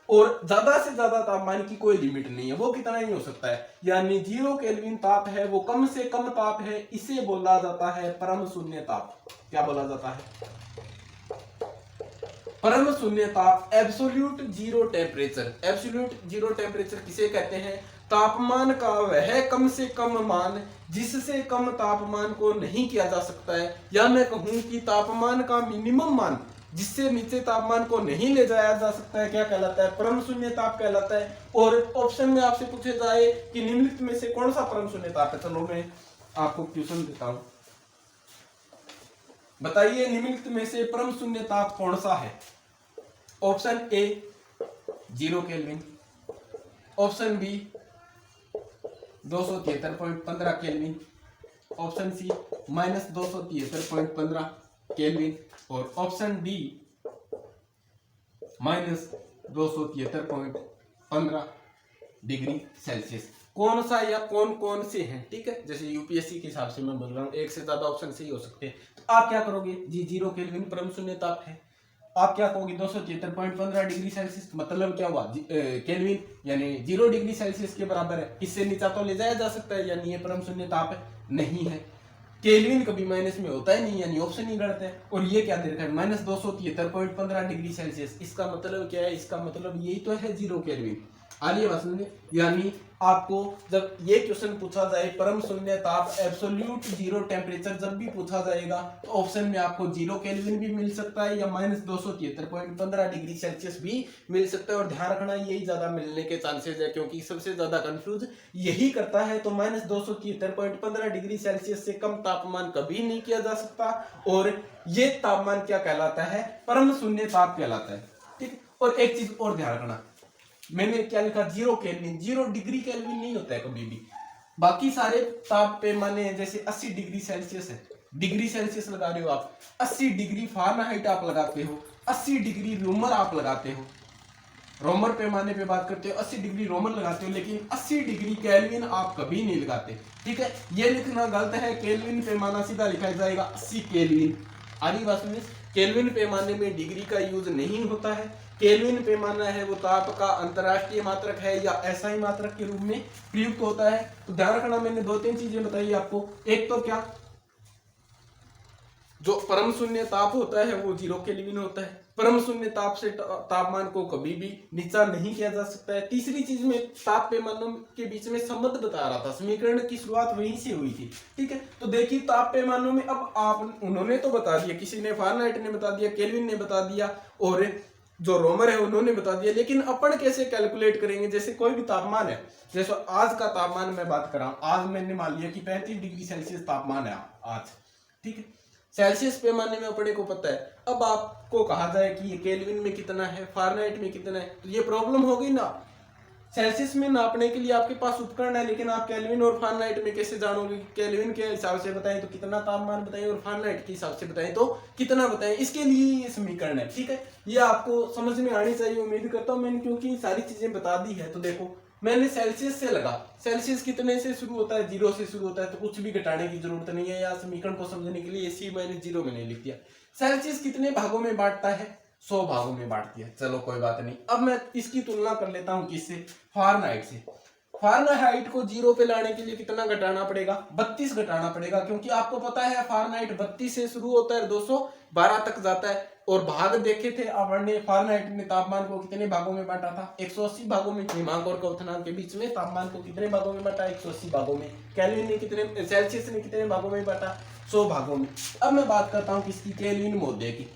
और ज्यादा से ज्यादा तापमान की कोई लिमिट नहीं है, वो कितना ही हो सकता है। यानी 0 केल्विन ताप है वो कम से कम ताप है, इसे बोला जाता है परम शून्य ताप। क्या बोला जाता है, परम शून्य ताप, absolute zero temperature. Absolute zero temperature किसे कहते हैं, तापमान का वह कम से कम मान जिससे कम तापमान को नहीं किया जा सकता है, या मैं कहूं कि तापमान का मिनिमम मान जिससे नीचे तापमान को नहीं ले जाया जा सकता है, क्या कहलाता है, परम शून्य ताप कहलाता है। और ऑप्शन में आपसे पूछे जाए कि निम्नलिखित में से कौन सा परम शून्य ताप है, चलो मैं आपको क्वेश्चन देता हूं, बताइए निम्नलिखित में से परम शून्य ताप कौन सा है। Option A 0 kelvin, option B 273.15 kelvin, option C minus 273.15 kelvin और option D minus 273.15 degree Celsius. कौन सा या कौन कौन से हैं, ठीक है, जैसे यूपीएससी के हिसाब से मैं बोल रहा हूँ, एक से ज्यादा ऑप्शन सही हो सकते हैं। तो आप क्या करोगे जी, 0 केल्विन परम शून्य ताप है, आप क्या कहोगे 273.15 डिग्री सेल्सियस, मतलब क्या हुआ केल्विन यानी 0 डिग्री सेल्सियस के बराबर है, इससे नीचा तो ले जाया जा सकता है, यानी ये परम शून्य ताप है, नहीं है, केल्विन कभी माइनस में होता ही नहीं, यानी ऑप्शन ही गलत है। और ये क्या दे रखा है माइनस 273.15 डिग्री सेल्सियस, इसका मतलब क्या है, इसका मतलब यही तो है 0 केल्विन। आलिए बात समझे, यानी आपको जब ये क्वेश्चन पूछा जाए परम शून्य ताप एब्सोल्यूट 0 टेम्परेचर जब भी पूछा जाएगा तो ऑप्शन में आपको 0 केल्विन भी मिल सकता है या माइनस 273.15 डिग्री सेल्सियस भी मिल सकता है। और ध्यान रखना यही ज्यादा मिलने के चांसेस है, क्योंकि सबसे ज्यादा कंफ्यूज यही करता है। तो माइनस 273.15 डिग्री सेल्सियस से कम तापमान कभी नहीं किया जा सकता, और ये तापमान क्या कहलाता है, परम शून्य ताप कहलाता है, ठीक। और एक चीज और ध्यान रखना, मैंने क्या लिखा 0 केल्विन, 0 डिग्री केल्विन नहीं होता है कभी भी। बाकी सारे ताप पैमाने हैं, जैसे 80 डिग्री सेल्सियस है, डिग्री सेल्सियस लगा रहे हो आप, 80 डिग्री फारेनहाइट आप लगाते हो, 80 डिग्री रोमर आप लगाते हो, रोमर पैमाने पे बात करते हो 80 डिग्री रोमर लगाते हो, लेकिन 80 डिग्री केल्विन आप कभी नहीं लगाते, ठीक है। ये लिखना गलत है, केल्विन पैमाना सीधा लिखा जाएगा 80 केल्विन। आगे बात सुनिए, केल्विन पैमाने में डिग्री का यूज नहीं होता है। केल्विन पैमाना है वो ताप का अंतरराष्ट्रीय मात्रक है या एसआई मात्रक के रूप में प्रयुक्त होता है। तो ध्यान रखना, मैंने 2-3 चीजें बताई आपको। एक तो क्या, जो परम शून्य ताप होता है वो 0 केल्विन होता है, परम शून्य ताप से तापमान को कभी भी नीचा नहीं किया जा सकता है। तीसरी चीज में ताप पैमानों के बीच में संबंध बता रहा था, समीकरण की शुरुआत वहीं से हुई थी, ठीक है। तो देखिए ताप पैमानों में अब आप उन्होंने तो बता दिया, किसी ने फारेनहाइट ने बता दिया, केल्विन ने बता दिया, और जो रोमर है उन्होंने बता दिया, लेकिन अपन कैसे कैलकुलेट करेंगे। जैसे कोई भी तापमान है, जैसे आज का तापमान मैं बात कर रहा हूं, आज मैंने मान लिया कि 35 डिग्री सेल्सियस तापमान है आज, ठीक है, सेल्सियस पैमाने में अपने को पता है। अब आपको कहा जाए कि ये केल्विन में कितना है, फारेनहाइट में कितना है, तो ये प्रॉब्लम होगी ना। सेल्सियस में नापने के लिए आपके पास उपकरण है, लेकिन आप केल्विन और फारेनहाइट में कैसे जानोगे। केल्विन के हिसाब से बताएं तो कितना तापमान बताएं, और फारेनहाइट के हिसाब से बताएं तो कितना बताएं, इसके लिए ये समीकरण है, ठीक है। ये आपको समझ में आनी चाहिए, उम्मीद करता हूं मैंने, क्योंकि सारी चीजें बता दी है। तो देखो मैंने सेल्सियस से लगा, सेल्सियस कितने से शुरू होता है, 0 से शुरू होता है, तो कुछ भी घटाने की जरूरत नहीं है। यहाँ समीकरण को समझने के लिए C-0 मैंने लिख दिया। सेल्सियस कितने भागों में बांटता है, 100 भागों में बांट दिया, चलो कोई बात नहीं। अब मैं इसकी तुलना कर लेता हूं किससे, फारेनहाइट से। फारेनहाइट को 0 पे लाने के लिए कितना घटाना पड़ेगा, 32 घटाना पड़ेगा, क्योंकि आपको पता है फारेनहाइट 32 से शुरू होता है, 212 तक जाता है। और भाग देखे थे आपने, फारेनहाइट ने तापमान को कितने भागों में बांटा था, 180 भागों में। हिमांक और क्वथनांक के बीच में तापमान को कितने भागों में बांटा, 180 भागों में। केल्विन ने कितने, सेल्सियस ने कितने भागों में बांटा, 100 भागों में। अब मैं बात करता हूँ किसकी, केल्विन मोद्य की।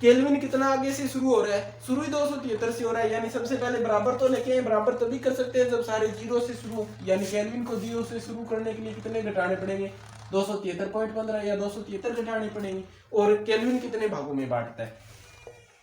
केल्विन कितना आगे से शुरू हो रहा है, शुरू ही 273 से हो रहा है, यानी सबसे पहले बराबर तो लेके आए, बराबर तभी कर सकते हैं जब सारे 0 से शुरू, यानी केल्विन को 0 से शुरू करने के लिए कितने घटाने पड़ेंगे, 273.15 या 273 घटाने पड़ेंगे। और केल्विन कितने भागों में बांटता है,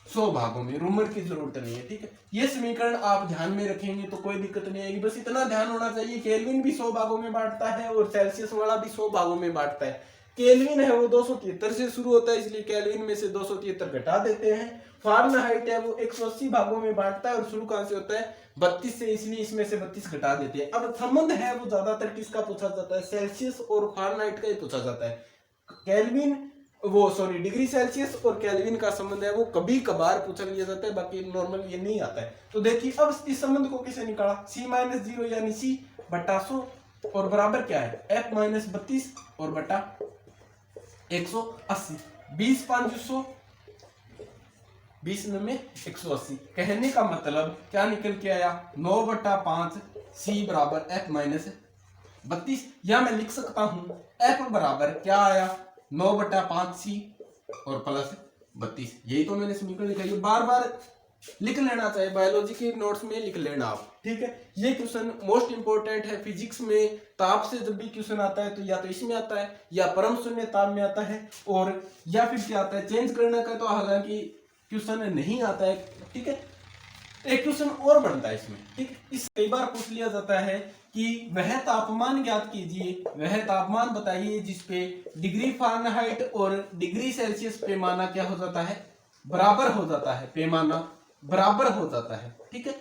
100 भागों में, रूमर की जरूरत नहीं है, ठीक है। ये समीकरण आप ध्यान में रखेंगे तो कोई दिक्कत नहीं आएगी, बस इतना ध्यान होना चाहिए, केल्विन भी 100 भागों में बांटता है और सेल्सियस वाला भी 100 भागों में बांटता है। केल्विन है वो 273 से शुरू होता है, इसलिए केल्विन में से 273 घटा देते हैं। फारेनहाइट है वो 180 भागों में बांटता है और शुरू कहां से होता है, 32 से, इसलिए इसमें से 32 घटा देते हैं। अब संबंध है वो ज्यादातर किसका पूछा जाता है, सेल्सियस और फारेनहाइट का ही पूछा जाता है। केल्विन वो सॉरी डिग्री सेल्सियस और केल्विन का संबंध है वो कभी कभार पूछा लिया जाता है, बाकी नॉर्मल ये नहीं आता है। तो देखिए अब इस संबंध को कैसे निकाला, C-0 यानी C बटा 100 और बराबर क्या है, F-32 और बटा 180, 20×5 100, 20 में 180। कहने का मतलब क्या निकल के आया, 9/5 C बराबर F-32, या मैं लिख सकता हूं F बराबर क्या आया, 9/5 C और प्लस 32। यही तो मैंने समीकरण लिखा है, बार बार लिख लेना चाहिए, बायोलॉजी के नोट्स में लिख लेना आप, ठीक है। ये क्वेश्चन मोस्ट इंपोर्टेंट है फिजिक्स में। ताप से जब भी क्वेश्चन आता है तो या तो इसमें आता है या परम शून्य ताप में आता है, और या फिर क्या आता है, चेंज करने का तो हालांकि क्वेश्चन नहीं आता है, ठीक है। एक क्वेश्चन और बनता है इसमें, ठीक है। इस कई बार पूछ लिया जाता है कि वह तापमान ज्ञात कीजिए, वह तापमान बताइए जिसपे डिग्री फ़ारेनहाइट और डिग्री सेल्सियस पैमाना क्या हो जाता है, बराबर हो जाता है, पैमाना बराबर हो जाता है, ठीक है।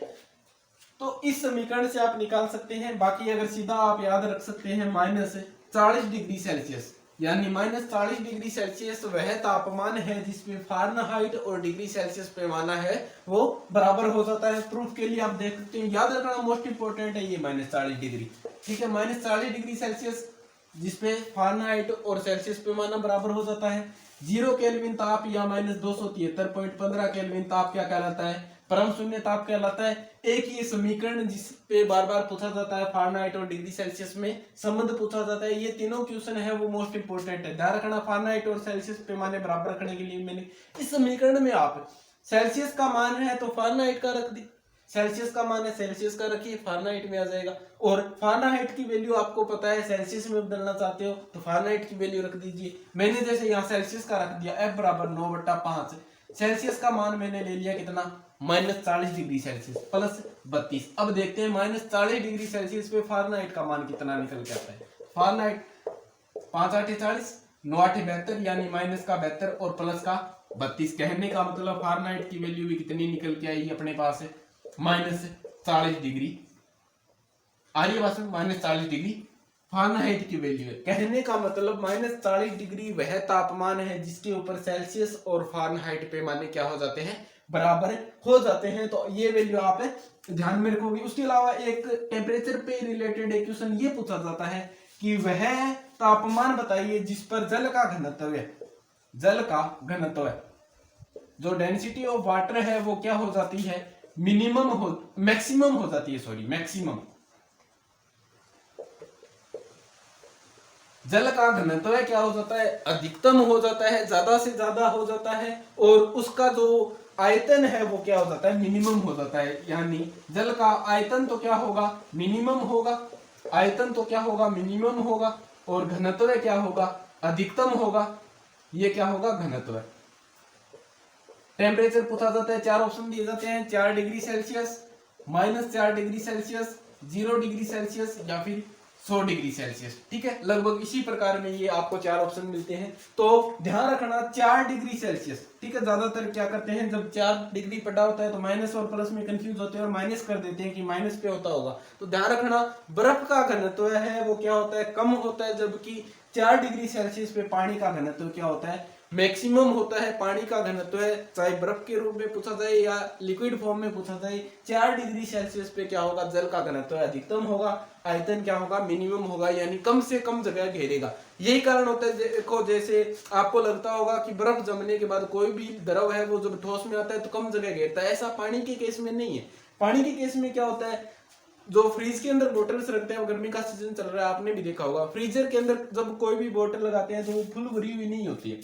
तो इस समीकरण से आप निकाल सकते हैं। बाकी अगर सीधा आप याद रख सकते हैं -40 डिग्री सेल्सियस, यानी -40 डिग्री सेल्सियस वह तापमान है जिसमें फ़ारेनहाइट और डिग्री सेल्सियस पैमाना है वो बराबर हो जाता है। प्रूफ के लिए आप देख सकते हैं, याद रखना मोस्ट इंपोर्टेंट है ये -40 डिग्री, ठीक है। -40 डिग्री सेल्सियस जिसपे फ़ारेनहाइट और सेल्सियस पैमाना बराबर हो जाता है। 0 केल्विन ताप या -273.15 केल्विन ताप क्या कहलाता है, परम शून्य ताप कहलाता है। एक ये समीकरण जिसपे बार बार पूछा जाता है, फ़ारेनहाइट और डिग्री सेल्सियस में संबंध पूछा जाता है। ये तीनों क्वेश्चन है वो मोस्ट इंपोर्टेंट है, ध्यान रखना। फ़ारेनहाइट और सेल्सियस पैमाने बराबर रखने के लिए मैंने इस समीकरण में आप सेल्सियस का मान है तो फ़ारेनहाइट का रख दी, सेल्सियस का मान है सेल्सियस का रखिए, फ़ारेनहाइट में आ जाएगा। और फ़ारेनहाइट की वैल्यू आपको पता है, सेल्सियस में बदलना चाहते हो तो फ़ारेनहाइट की वैल्यू रख दीजिए। मैंने जैसे यहाँ सेल्सियस का रख दिया F बराबर 9/5, सेल्सियस का मान मैंने ले लिया कितना, -40 डिग्री सेल्सियस प्लस 32। अब देखते हैं -40 डिग्री सेल्सियस पे फ़ारेनहाइट का मान कितना निकल के आता है। फ़ारेनहाइट 5 8 40, 9 8 72, यानी माइनस का 72 और प्लस का 32। कहने का मतलब फ़ारेनहाइट की वैल्यू भी कितनी निकल के आई अपने पास है, -40 डिग्री। आ रही है बात, -40 डिग्री फ़ारेनहाइट की वैल्यू है। कहने का मतलब -40 डिग्री वह तापमान है जिसके ऊपर सेल्सियस और फ़ारेनहाइट पैमाने क्या हो जाते हैं, बराबर हो जाते हैं। तो ये वैल्यू आप ध्यान में रखोगे। उसके अलावा एक टेम्परेचर पे रिलेटेड एक क्वेश्चन ये पूछा जाता है कि वह तापमान बताइए जिस पर जल का घनत्व है, जल का घनत्व है, जो डेंसिटी ऑफ वाटर है वो क्या हो जाती है, मैक्सिमम हो जाती है, सॉरी मैक्सिमम। जल का घनत्व क्या हो जाता है, अधिकतम हो जाता है, ज्यादा से ज्यादा हो जाता है। और उसका जो आयतन है वो क्या हो जाता है, मिनिमम हो जाता है। यानी जल का आयतन तो क्या होगा, मिनिमम होगा, आयतन तो क्या होगा, मिनिमम होगा। और घनत्व क्या होगा, अधिकतम होगा। ये क्या होगा, घनत्व। टेम्परेचर पूछा जाता है, 4 ऑप्शन दिए जाते हैं, 4 degree Celsius, -4 degree Celsius, 0 degree Celsius या फिर 100 डिग्री सेल्सियस, ठीक है। लगभग इसी प्रकार में ये आपको 4 ऑप्शन मिलते हैं। तो ध्यान रखना 4 डिग्री सेल्सियस, ठीक है। ज्यादातर क्या करते हैं, जब 4 डिग्री पड़ा होता है तो माइनस और प्लस में कंफ्यूज होते हैं और माइनस कर देते हैं कि माइनस पे होता होगा। तो ध्यान रखना बर्फ का घनत्व है वो क्या होता है, कम होता है, जबकि 4 डिग्री सेल्सियस पे पानी का घनत्व क्या होता है, मैक्सिमम होता है। पानी का घनत्व है, चाहे बर्फ के रूप में पूछा जाए या लिक्विड फॉर्म में पूछा जाए, 4 डिग्री सेल्सियस पे क्या होगा, जल का घनत्व अधिकतम होगा, आयतन क्या होगा, मिनिमम होगा, यानी कम से कम जगह घेरेगा। यही कारण होता है, देखो जैसे आपको लगता होगा कि बर्फ जमने के बाद कोई भी द्रव है वो जब ठोस में आता है तो कम जगह घेरता है, ऐसा पानी के केस में नहीं है। पानी के केस में क्या होता है, जो फ्रीज के अंदर बोतल्स रखते हैं, गर्मी का सीजन चल रहा है आपने भी देखा होगा, फ्रीजर के अंदर जब कोई भी बोतल लगाते हैं तो वो फुल भरी हुई नहीं होती है,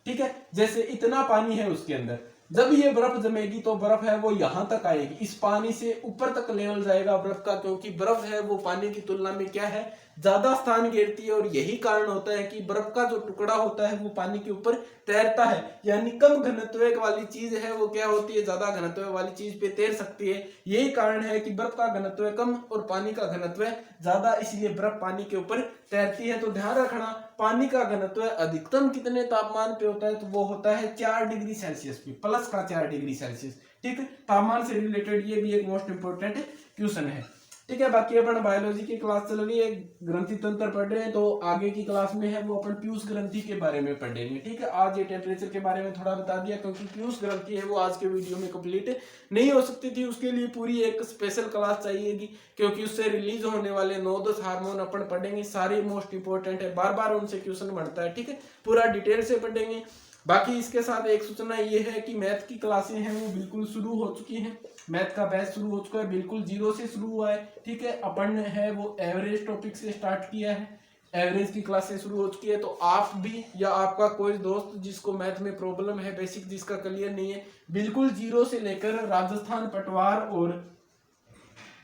ठीक है। जैसे इतना पानी है उसके अंदर, जब ये बर्फ जमेगी तो बर्फ है वो यहां तक आएगी, इस पानी से ऊपर तक लेवल जाएगा बर्फ का, क्योंकि बर्फ है वो पानी की तुलना में क्या है, ज्यादा स्थान घेरती है। और यही कारण होता है कि बर्फ का जो टुकड़ा होता है वो पानी के ऊपर तैरता है। यानी कम घनत्व वाली चीज है वो क्या होती है, ज्यादा घनत्व वाली चीज पे तैर सकती है। यही कारण है कि बर्फ का घनत्व कम और पानी का घनत्व ज्यादा, इसलिए बर्फ पानी के ऊपर तैरती है। तो ध्यान रखना पानी का घनत्व अधिकतम कितने तापमान पे होता है, तो वो होता है 4 डिग्री सेल्सियस पे, प्लस का 4 डिग्री सेल्सियस, ठीक है। तापमान से रिलेटेड ये भी एक मोस्ट इंपोर्टेंट क्वेश्चन है, ठीक है। बाकी अपन बायोलॉजी की क्लास चल रही है, ग्रंथि तंत्र पढ़ रहे हैं, तो आगे की क्लास में है वो अपन पीयूष ग्रंथि के बारे में पढ़ेंगे, ठीक है। आज ये टेम्परेचर के बारे में थोड़ा बता दिया, क्योंकि पीयूष ग्रंथि है वो आज के वीडियो में कंप्लीट नहीं हो सकती थी, उसके लिए पूरी एक स्पेशल क्लास चाहिएगी, क्योंकि उससे रिलीज होने वाले 9-10 हार्मोन अपन पढ़ेंगे, सारे मोस्ट इंपोर्टेंट है, बार बार उनसे क्वेश्चन बनता है, ठीक है। पूरा डिटेल से पढ़ेंगे। बाकी इसके साथ एक सूचना ये है कि मैथ की क्लासें हैं वो बिल्कुल शुरू हो चुकी हैं, मैथ का बैच शुरू हो चुका है, बिल्कुल 0 से शुरू हुआ है, ठीक है। अपन है वो एवरेज टॉपिक से स्टार्ट किया है, एवरेज की क्लासें शुरू हो चुकी है। तो आप भी या आपका कोई दोस्त जिसको मैथ में प्रॉब्लम है, बेसिक जिसका क्लियर नहीं है, बिल्कुल 0 से लेकर राजस्थान पटवार और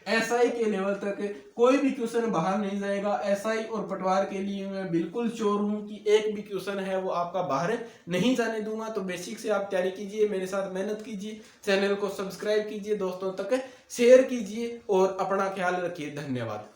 एसआई के लेवल तक कोई भी क्वेश्चन बाहर नहीं जाएगा। एसआई और पटवार के लिए मैं बिल्कुल श्योर हूं कि एक भी क्वेश्चन है वो आपका बाहर नहीं जाने दूंगा। तो बेसिक से आप तैयारी कीजिए, मेरे साथ मेहनत कीजिए, चैनल को सब्सक्राइब कीजिए, दोस्तों तक शेयर कीजिए और अपना ख्याल रखिए। धन्यवाद।